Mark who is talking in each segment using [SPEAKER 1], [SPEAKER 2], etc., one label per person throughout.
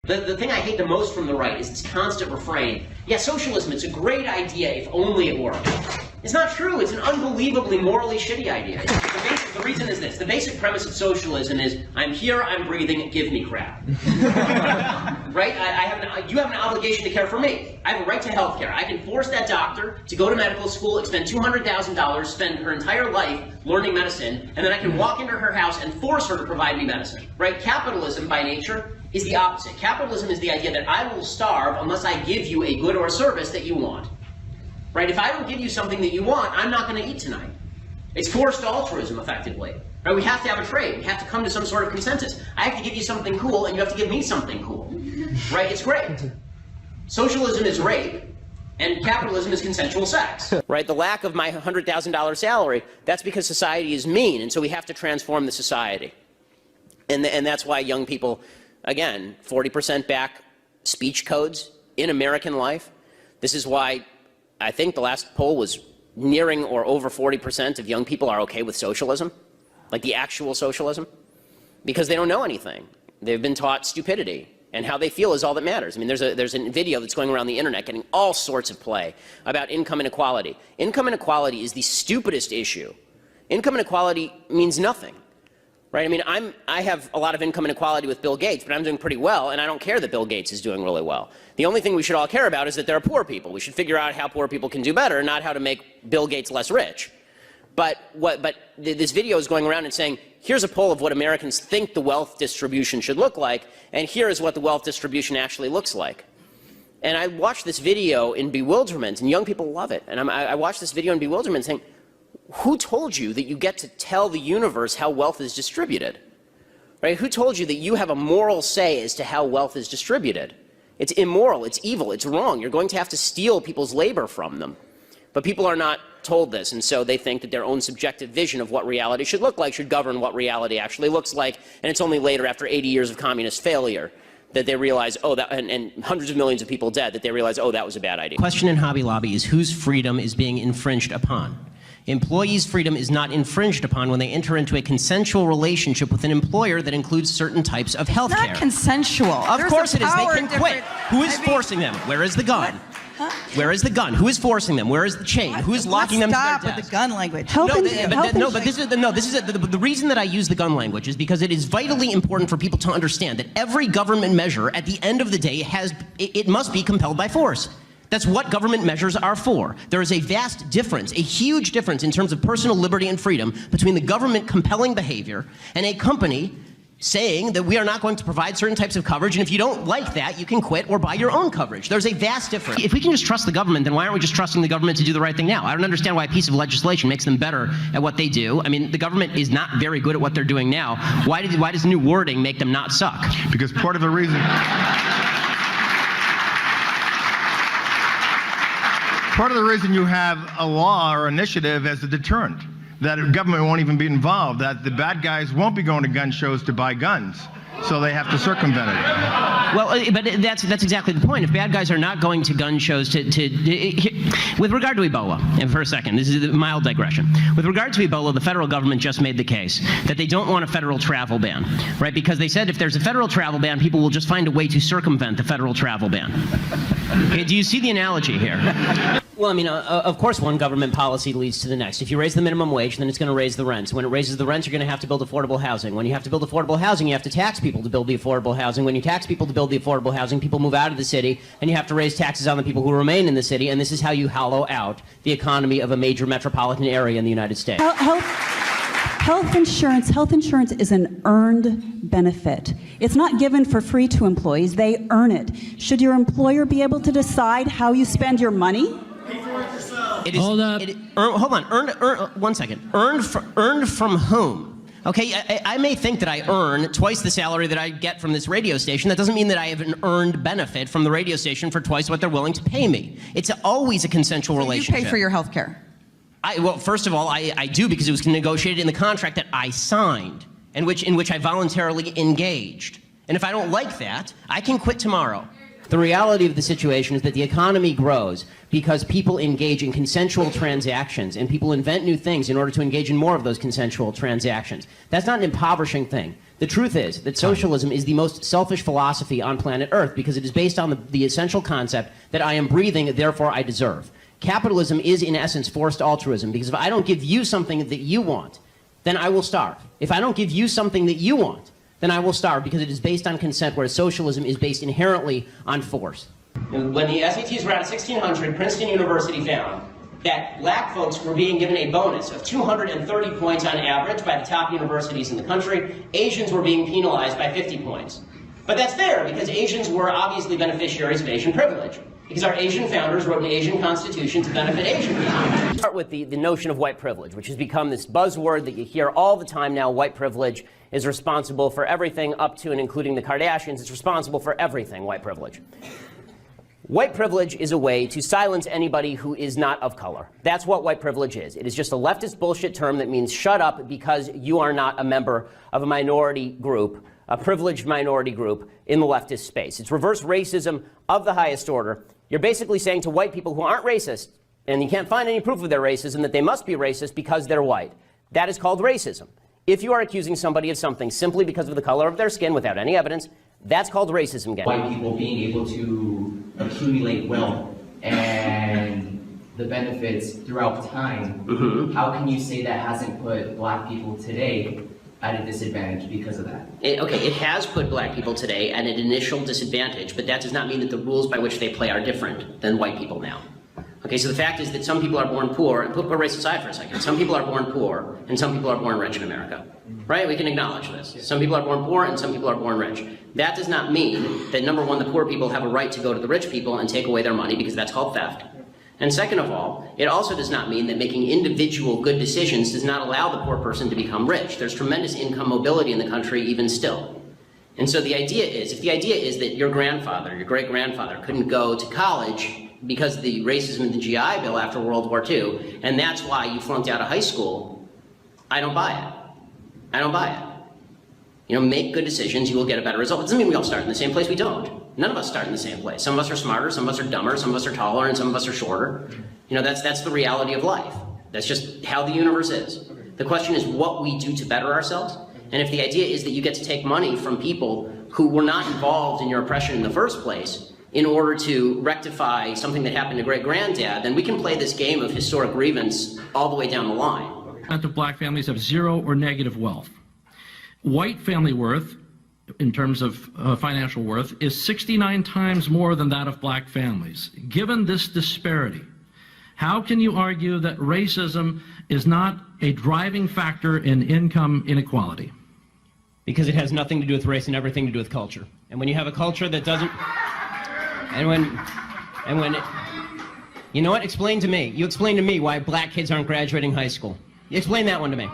[SPEAKER 1] The thing I hate the most from the right is this constant refrain. Yeah, socialism, it's a great idea if only it worked. It's not true. It's an unbelievably morally shitty idea. The reason is this. The basic premise of socialism is, I'm here, I'm breathing, give me crap. Right? You have an obligation to care for me. I have a right to health care. I can force that doctor to go to medical school, expend $200,000, spend her entire life learning medicine, and then I can walk into her house and force her to provide me medicine. Right? Capitalism, by nature, is the opposite. Capitalism is the idea that I will starve unless I give you a good or a service that you want. Right? If I don't give you something that you want, I'm not going to eat tonight. It's forced altruism, effectively. Right? We have to have a trade. We have to come to some sort of consensus. I have to give you something cool, and you have to give me something cool. Right? It's great. Socialism is rape, and capitalism is consensual sex. Right? The lack of my $100,000 salary, that's because society is mean, and so we have to transform the society. And that's why young people, again, 40% back speech codes in American life. This is why I think the last poll was nearing or over 40% of young people are okay with socialism, like the actual socialism, because they don't know anything. They've been taught stupidity, and how they feel is all that matters. I mean, there's a video that's going around the internet getting all sorts of play about income inequality. Income inequality is the stupidest issue. Income inequality means nothing. Right? I mean, I have a lot of income inequality with Bill Gates, but I'm doing pretty well, and I don't care that Bill Gates is doing really well. The only thing we should all care about is that there are poor people. We should figure out how poor people can do better, not how to make Bill Gates less rich. But this video is going around and saying, here's a poll of what Americans think the wealth distribution should look like, and here is what the wealth distribution actually looks like. And I watched this video in bewilderment, and young people love it. And I watched this video in bewilderment saying, who told you that you get to tell the universe how wealth is distributed? Right? Who told you that you have a moral say as to how wealth is distributed? It's immoral, it's evil, it's wrong. You're going to have to steal people's labor from them. But people are not told this, and so they think that their own subjective vision of what reality should look like should govern what reality actually looks like, and it's only later, after 80 years of communist failure, that they realize, oh, and hundreds of millions of people dead, that they realize, oh, that was a bad idea.
[SPEAKER 2] Question in Hobby Lobby is whose freedom is being infringed upon? Employees' freedom is not infringed upon when they enter into a consensual relationship with an employer that includes certain types of health care.
[SPEAKER 3] Not consensual.
[SPEAKER 2] Of course it is. They can quit. Who is forcing them? Where is the gun?
[SPEAKER 3] Huh?
[SPEAKER 2] Where is the gun? Who is forcing them? Where is the chain? Who is locking them to their desk?
[SPEAKER 3] Stop with the gun language.
[SPEAKER 2] The reason that I use the gun language is because it is vitally important for people to understand that every government measure at the end of the day it must be compelled by force. That's what government measures are for. There is a vast difference, a huge difference in terms of personal liberty and freedom between the government compelling behavior and a company saying that we are not going to provide certain types of coverage, and if you don't like that, you can quit or buy your own coverage. There's a vast difference. If we can just trust the government, then why aren't we just trusting the government to do the right thing now? I don't understand why a piece of legislation makes them better at what they do. I mean, the government is not very good at what they're doing now. Why does new wording make them not suck?
[SPEAKER 4] Because part of the reason... Part of the reason you have a law or initiative as a deterrent, that government won't even be involved, that the bad guys won't be going to gun shows to buy guns, so they have to circumvent it.
[SPEAKER 2] Well, but that's exactly the point. If bad guys are not going to gun shows with regard to Ebola, and for a second, this is a mild digression. With regard to Ebola, the federal government just made the case that they don't want a federal travel ban, right? Because they said if there's a federal travel ban, people will just find a way to circumvent the federal travel ban. Okay, do you see the analogy here? Well, I mean, of course one government policy leads to the next. If you raise the minimum wage, then it's going to raise the rents. When it raises the rents, you're going to have to build affordable housing. When you have to build affordable housing, you have to tax people to build the affordable housing. When you tax people to build the affordable housing, people move out of the city, and you have to raise taxes on the people who remain in the city, and this is how you hollow out the economy of a major metropolitan area in the United States.
[SPEAKER 5] Health insurance is an earned benefit. It's not given for free to employees, they earn it. Should your employer be able to decide how you spend your money?
[SPEAKER 2] Hold up. Hold on. One second. Earned from whom? Okay, I may think that I earn twice the salary that I get from this radio station. That doesn't mean that I have an earned benefit from the radio station for twice what they're willing to pay me. It's always a consensual relationship.
[SPEAKER 3] You pay for your health care?
[SPEAKER 2] Well, first of all, I do, because it was negotiated in the contract that I signed, in which I voluntarily engaged. And if I don't like that, I can quit tomorrow. The reality of the situation is that the economy grows because people engage in consensual transactions and people invent new things in order to engage in more of those consensual transactions. That's not an impoverishing thing. The truth is that socialism is the most selfish philosophy on planet Earth because it is based on the essential concept that I am breathing, therefore I deserve. Capitalism is in essence forced altruism because if I don't give you something that you want, then I will starve. If I don't give you something that you want, then I will starve because it is based on consent, whereas socialism is based inherently on force.
[SPEAKER 1] When the SATs were out of 1600, Princeton University found that black folks were being given a bonus of 230 points on average by the top universities in the country. Asians were being penalized by 50 points. But that's fair because Asians were obviously beneficiaries of Asian privilege. Because our Asian founders wrote an Asian constitution to benefit Asian people.
[SPEAKER 2] Start with the notion of white privilege, which has become this buzzword that you hear all the time now. White privilege is responsible for everything up to and including the Kardashians. It's responsible for everything, white privilege. White privilege is a way to silence anybody who is not of color. That's what white privilege is. It is just a leftist bullshit term that means shut up because you are not a member of a minority group, a privileged minority group in the leftist space. It's reverse racism of the highest order. You're basically saying to white people who aren't racist, and you can't find any proof of their racism, that they must be racist because they're white. That is called racism. If you are accusing somebody of something simply because of the color of their skin without any evidence, that's called racism, gang.
[SPEAKER 3] White people being able to accumulate wealth and the benefits throughout time, how can you say that hasn't put black people today at a disadvantage because of that?
[SPEAKER 2] It has put black people today at an initial disadvantage, but that does not mean that the rules by which they play are different than white people now. Okay, so the fact is that some people are born poor, and put race aside for a second, some people are born poor, and some people are born rich in America. Right? We can acknowledge this. Some people are born poor, and some people are born rich. That does not mean that, number one, the poor people have a right to go to the rich people and take away their money, because that's called theft. And second of all, it also does not mean that making individual good decisions does not allow the poor person to become rich. There's tremendous income mobility in the country even still. And so the idea is, if the idea is that your grandfather, your great-grandfather couldn't go to college because of the racism of the GI Bill after World War II, and that's why you flunked out of high school, I don't buy it. I don't buy it. You know, make good decisions, you will get a better result. It doesn't mean we all start in the same place, we don't. None of us start in the same place. Some of us are smarter, some of us are dumber, some of us are taller, and some of us are shorter. You know, that's the reality of life. That's just how the universe is. The question is what we do to better ourselves. And if the idea is that you get to take money from people who were not involved in your oppression in the first place in order to rectify something that happened to great-granddad, then we can play this game of historic grievance all the way down the line.
[SPEAKER 6] Of black families have zero or negative wealth. White family worth, in terms of financial worth, is 69 times more than that of black families. Given this disparity, how can you argue that racism is not a driving factor in income inequality?
[SPEAKER 2] Because it has nothing to do with race and everything to do with culture. And when you have a culture that doesn't, you know what? Explain to me. You explain to me why black kids aren't graduating high school. Explain that one to me.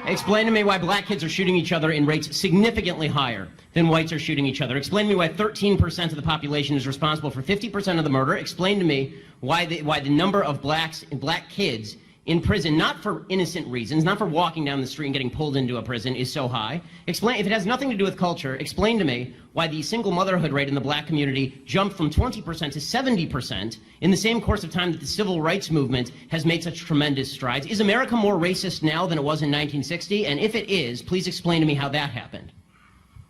[SPEAKER 2] Explain to me why black kids are shooting each other in rates significantly higher than whites are shooting each other. Explain to me why 13% of the population is responsible for 50% of the murder. Explain to me why the number of black kids in prison, not for innocent reasons, not for walking down the street and getting pulled into a prison, is so high. Explain, if it has nothing to do with culture, explain to me why the single motherhood rate in the black community jumped from 20% to 70% in the same course of time that the civil rights movement has made such tremendous strides. Is America more racist now than it was in 1960? And if it is, please explain to me how that happened.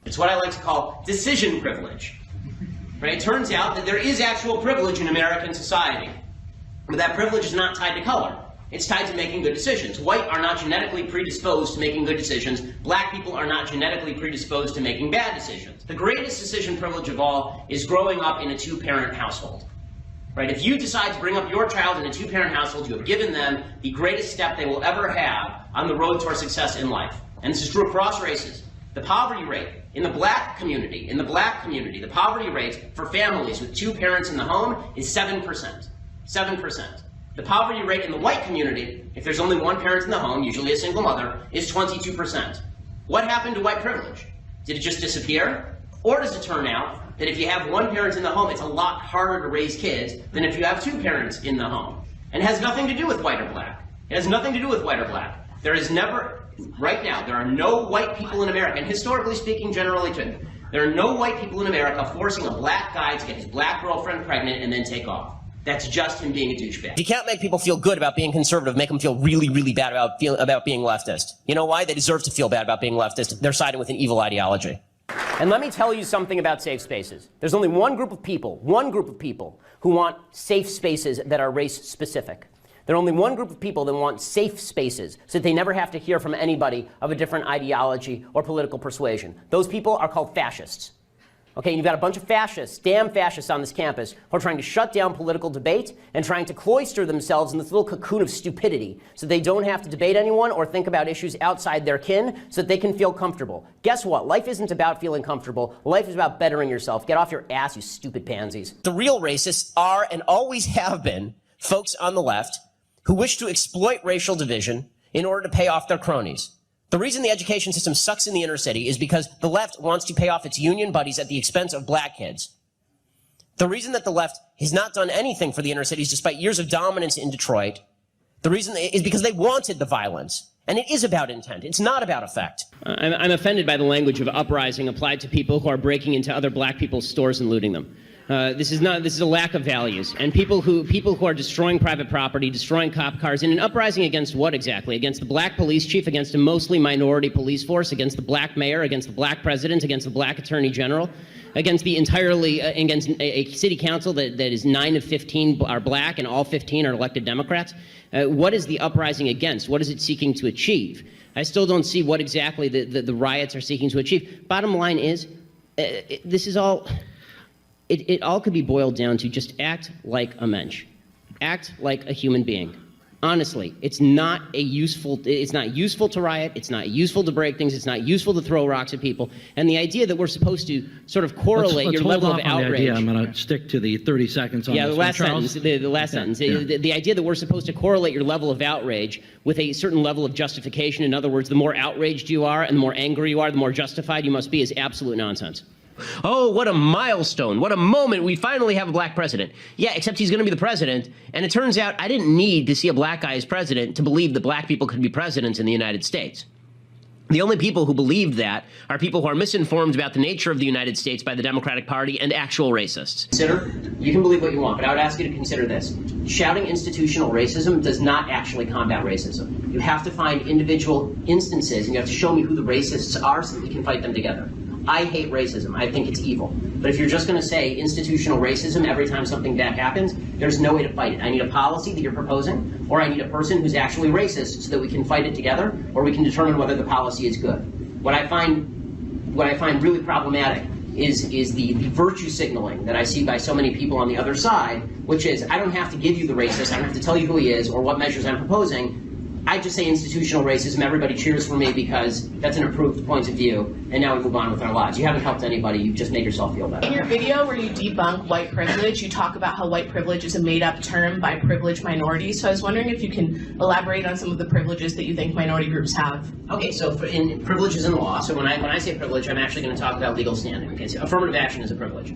[SPEAKER 1] It's what I like to call decision privilege. Right? It turns out that there is actual privilege in American society, but that privilege is not tied to color. It's tied to making good decisions. White are not genetically predisposed to making good decisions. Black people are not genetically predisposed to making bad decisions. The greatest decision privilege of all is growing up in a two-parent household. Right? If you decide to bring up your child in a two-parent household, you have given them the greatest step they will ever have on the road toward success in life. And this is true across races. The poverty rate in the black community, the poverty rate for families with two parents in the home is 7%. 7%. The poverty rate in the white community, if there's only one parent in the home, usually a single mother, is 22%. What happened to white privilege? Did it just disappear? Or does it turn out that if you have one parent in the home, it's a lot harder to raise kids than if you have two parents in the home? And it has nothing to do with white or black. It has nothing to do with white or black. There is never, right now, there are no white people in America, and historically speaking, generally too, There are no white people in America forcing a black guy to get his black girlfriend pregnant and then take off. That's just him being a douchebag.
[SPEAKER 2] You can't make people feel good about being conservative, make them feel really, really bad about being leftist. You know why? They deserve to feel bad about being leftist. They're siding with an evil ideology. And let me tell you something about safe spaces. There's only one group of people who want safe spaces that are race specific. There are only one group of people that want safe spaces so that they never have to hear from anybody of a different ideology or political persuasion. Those people are called fascists. Okay, and you've got a bunch of fascists, damn fascists on this campus, who are trying to shut down political debate and trying to cloister themselves in this little cocoon of stupidity so they don't have to debate anyone or think about issues outside their kin so that they can feel comfortable. Guess what? Life isn't about feeling comfortable. Life is about bettering yourself. Get off your ass, you stupid pansies. The real racists are and always have been folks on the left who wish to exploit racial division in order to pay off their cronies. The reason the education system sucks in the inner city is because the left wants to pay off its union buddies at the expense of black kids. The reason that the left has not done anything for the inner cities despite years of dominance in Detroit, the reason is because they wanted the violence. And it is about intent. It's not about effect. I'm offended by the language of uprising applied to people who are breaking into other black people's stores and looting them. This is a lack of values. And people who are destroying private property, destroying cop cars, in an uprising against what exactly? Against the black police chief, against a mostly minority police force, against the black mayor, against the black president, against the black attorney general, against against a city council that is 9 of 15 are black and all 15 are elected Democrats. What is the uprising against? What is it seeking to achieve? I still don't see what exactly the riots are seeking to achieve. Bottom line is, this is all... It all could be boiled down to just act like a mensch. Act like a human being. Honestly, it's not useful to riot, it's not useful to break things, it's not useful to throw rocks at people. And the idea that we're supposed to sort of correlate your level of outrage.
[SPEAKER 6] I'm going to stick to the 30 seconds on this one.
[SPEAKER 2] The last sentence. The idea that we're supposed to correlate your level of outrage with a certain level of justification. In other words, the more outraged you are and the more angry you are, the more justified you must be, is absolute nonsense. Oh, what a milestone. What a moment. We finally have a black president. Yeah, except he's going to be the president. And it turns out I didn't need to see a black guy as president to believe that black people could be presidents in the United States. The only people who believed that are people who are misinformed about the nature of the United States by the Democratic Party and actual racists.
[SPEAKER 1] You can believe what you want, but I would ask you to consider this. Shouting institutional racism does not actually combat racism. You have to find individual instances, and you have to show me who the racists are so that we can fight them together. I hate racism. I think it's evil. But if you're just going to say institutional racism every time something bad happens, there's no way to fight it. I need a policy that you're proposing, or I need a person who's actually racist so that we can fight it together, or we can determine whether the policy is good. What I find really problematic is the virtue signaling that I see by so many people on the other side, which is, I don't have to give you the racist, I don't have to tell you who he is or what measures I'm proposing. I just say institutional racism, everybody cheers for me because that's an approved point of view, and now we move on with our lives. You haven't helped anybody, you've just made yourself feel better.
[SPEAKER 7] In your video where you debunk white privilege, you talk about how white privilege is a made-up term by privileged minorities. So I was wondering if you can elaborate on some of the privileges that you think minority groups have.
[SPEAKER 1] Okay, so in privileges in law, so when I say privilege, I'm actually going to talk about legal standing. Okay, so affirmative action is a privilege.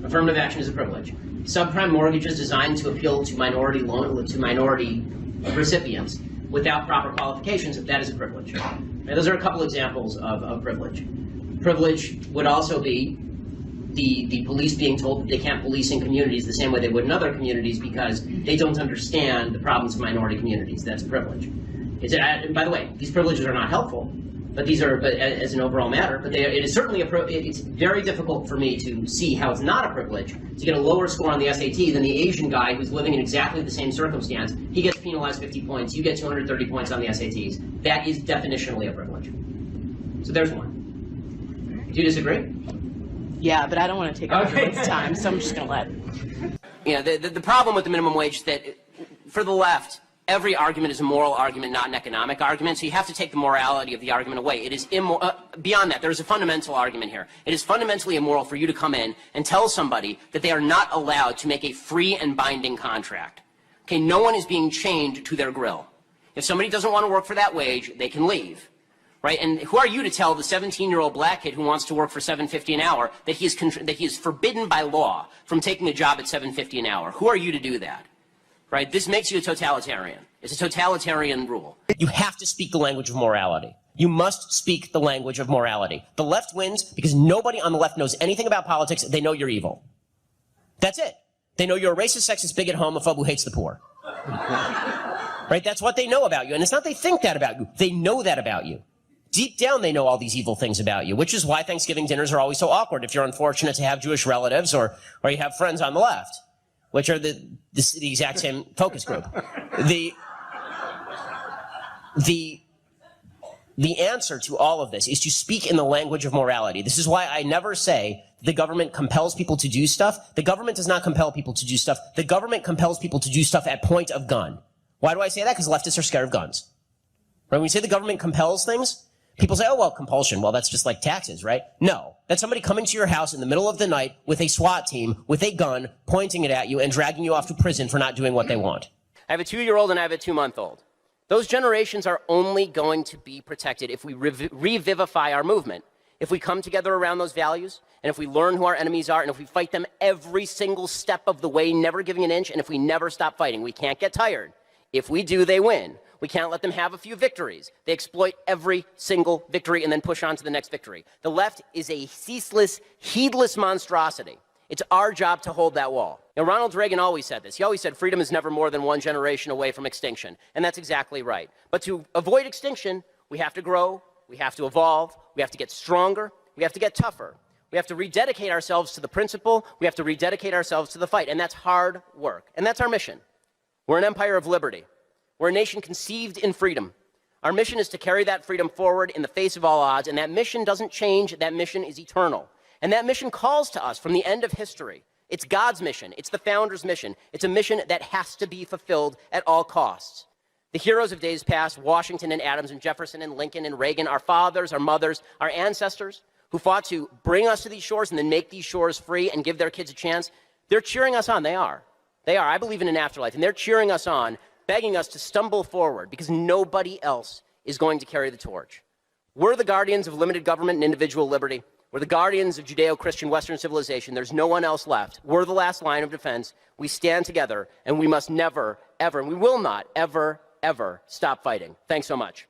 [SPEAKER 1] Affirmative action is a privilege. Subprime mortgages designed to appeal to minority recipients without proper qualifications, that is a privilege. Now, those are a couple examples of privilege. Privilege would also be the police being told that they can't police in communities the same way they would in other communities because they don't understand the problems of minority communities. That's a privilege. By the way, these privileges are not helpful, but as an overall matter, but it is certainly it's very difficult for me to see how it's not a privilege to get a lower score on the SAT than the Asian guy who's living in exactly the same circumstance. He gets penalized 50 points, you get 230 points on the SATs. That is definitionally a privilege. So there's one. Do you disagree?
[SPEAKER 7] Yeah, but I don't want to take up everyone's time, so I'm just going to let.
[SPEAKER 2] The problem with the minimum wage is that for the left, every argument is a moral argument, not an economic argument, so you have to take the morality of the argument away. It is beyond that, there is a fundamental argument here. It is fundamentally immoral for you to come in and tell somebody that they are not allowed to make a free and binding contract. Okay, no one is being chained to their grill. If somebody doesn't want to work for that wage, they can leave. Right? And who are you to tell the 17-year-old black kid who wants to work for $7.50 an hour that he is forbidden by law from taking a job at $7.50 an hour? Who are you to do that? Right? This makes you a totalitarian. It's a totalitarian rule. You have to speak the language of morality.
[SPEAKER 1] You must speak the language of morality. The left wins because nobody on the left knows anything about politics. They know you're evil. That's it. They know you're a racist, sexist, bigot, homophobe who hates the poor. Right? That's what they know about you. And it's not they think that about you. They know that about you. Deep down, they know all these evil things about you, which is why Thanksgiving dinners are always so awkward if you're unfortunate to have Jewish relatives or you have friends on the left, which are the exact same focus group. The answer to all of this is to speak in the language of morality. This is why I never say the government compels people to do stuff. The government does not compel people to do stuff. The government compels people to do stuff at point of gun. Why do I say that? Because leftists are scared of guns. Right? When we say the government compels things, people say, oh, well, compulsion. Well, that's just like taxes, right? No. That's somebody coming to your house in the middle of the night with a SWAT team, with a gun, pointing it at you and dragging you off to prison for not doing what they want. I have a 2-year-old and I have a 2-month-old. Those generations are only going to be protected if we revivify our movement, if we come together around those values, and if we learn who our enemies are, and if we fight them every single step of the way, never giving an inch, and if we never stop fighting. We can't get tired. If we do, they win. We can't let them have a few victories. They exploit every single victory and then push on to the next victory. The left is a ceaseless, heedless monstrosity. It's our job to hold that wall. Now, Ronald Reagan always said this. He always said freedom is never more than one generation away from extinction. And that's exactly right. But to avoid extinction, we have to grow, we have to evolve, we have to get stronger, we have to get tougher. We have to rededicate ourselves to the principle, we have to rededicate ourselves to the fight. And that's hard work. And that's our mission. We're an empire of liberty. We're a nation conceived in freedom. Our mission is to carry that freedom forward in the face of all odds. And that mission doesn't change. That mission is eternal. And that mission calls to us from the end of history. It's God's mission. It's the founders' mission. It's a mission that has to be fulfilled at all costs. The heroes of days past, Washington and Adams and Jefferson and Lincoln and Reagan, our fathers, our mothers, our ancestors, who fought to bring us to these shores and then make these shores free and give their kids a chance, they're cheering us on. They are. They are. I believe in an afterlife. And they're cheering us on, begging us to stumble forward because nobody else is going to carry the torch. We're the guardians of limited government and individual liberty. We're the guardians of Judeo-Christian Western civilization. There's no one else left. We're the last line of defense. We stand together, and we must never, ever, and we will not ever, ever stop fighting. Thanks so much.